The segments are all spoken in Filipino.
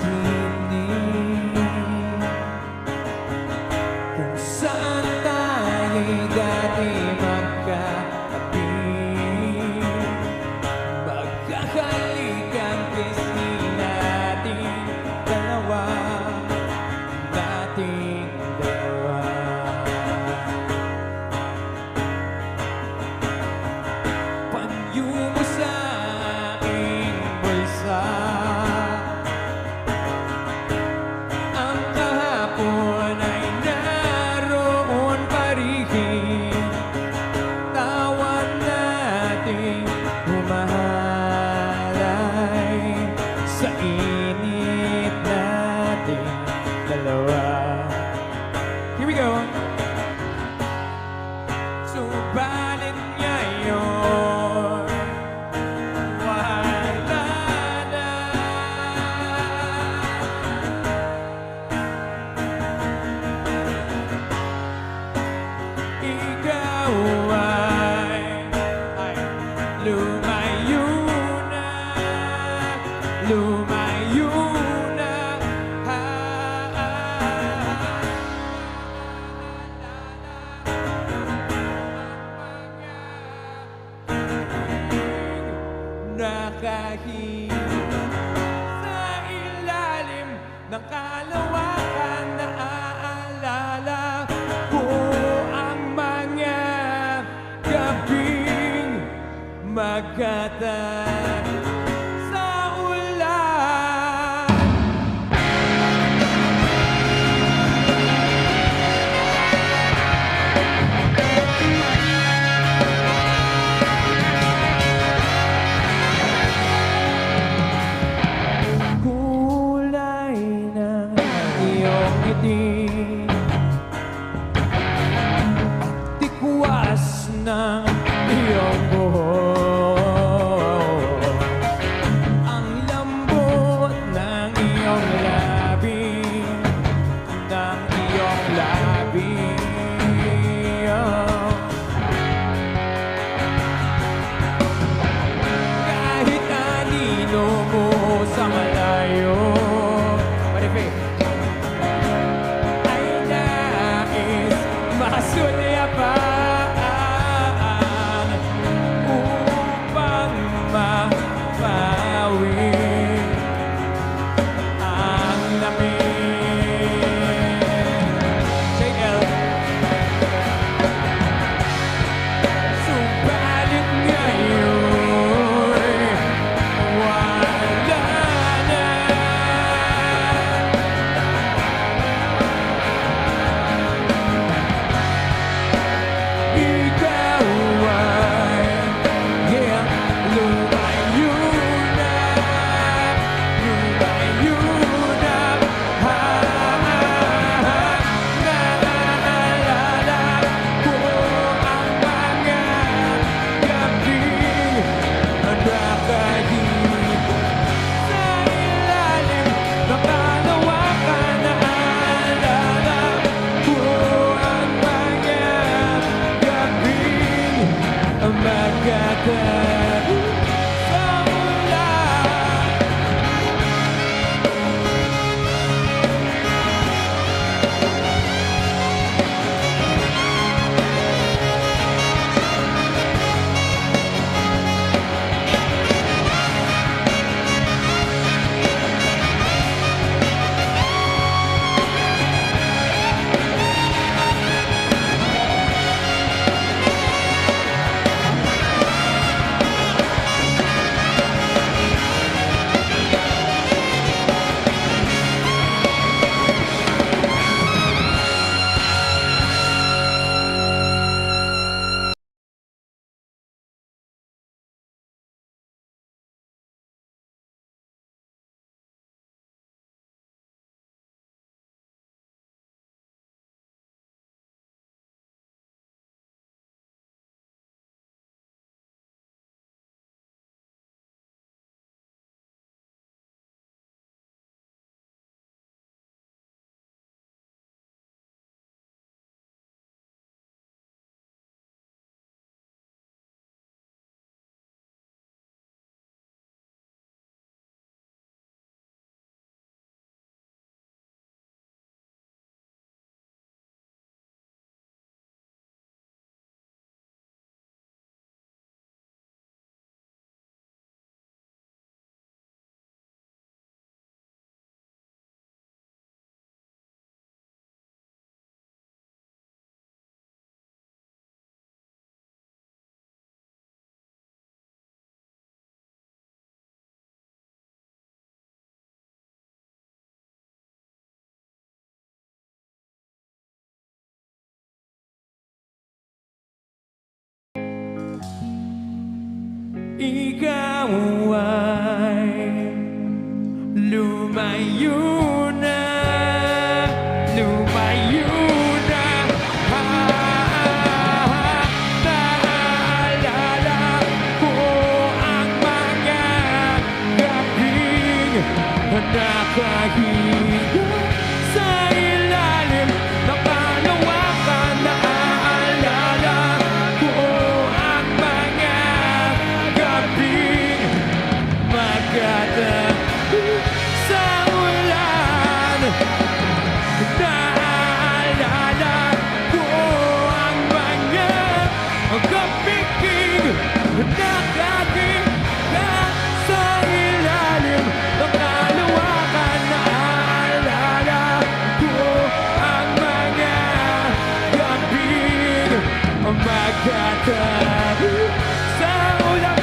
jeepney kung saan tayo'y dati magkatabi, magkakalikan kasi nating dalawa, nating dalawa. Panyo mo sa aking bulsa, ang kahapon ay naroon pa rin. Tawa nating humahalay sa init nating dalawa. Here we go. Subalit ngayon wala na. Ikaw ay lumayo na, lumayo na. Nakahingin sa ilalim ng kalawakan, naaalala ko ang mga gabing magkatan sa ulan. Kulay ng iyong ngiti at tikwas ng iyong buhok ikaw ay lumayo na, lumayo na. Naalala ko ang mga gabing nakahiga sa ilalim ng kalawakan. Naalala ko ang mga gabing magkatabi sa ulan. Naalala ko ang mga gabing nakahiga sa ilalim ng kalawakan. Naalala ko ang mga gabing magkatabi sa ulan.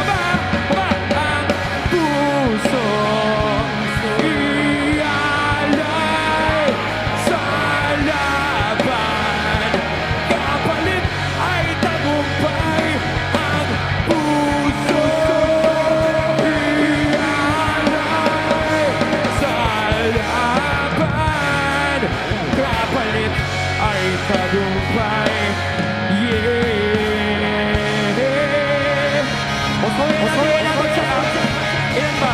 Baba ang puso ialay sa laban. Kapalit ay tagumpay. Ang puso ialay sa laban. Kapalit ay tagumpay. Yeah. Osoyin natin sa ilan ba?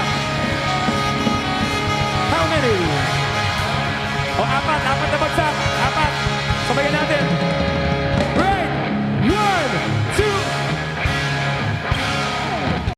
How many? O apat na bagsak.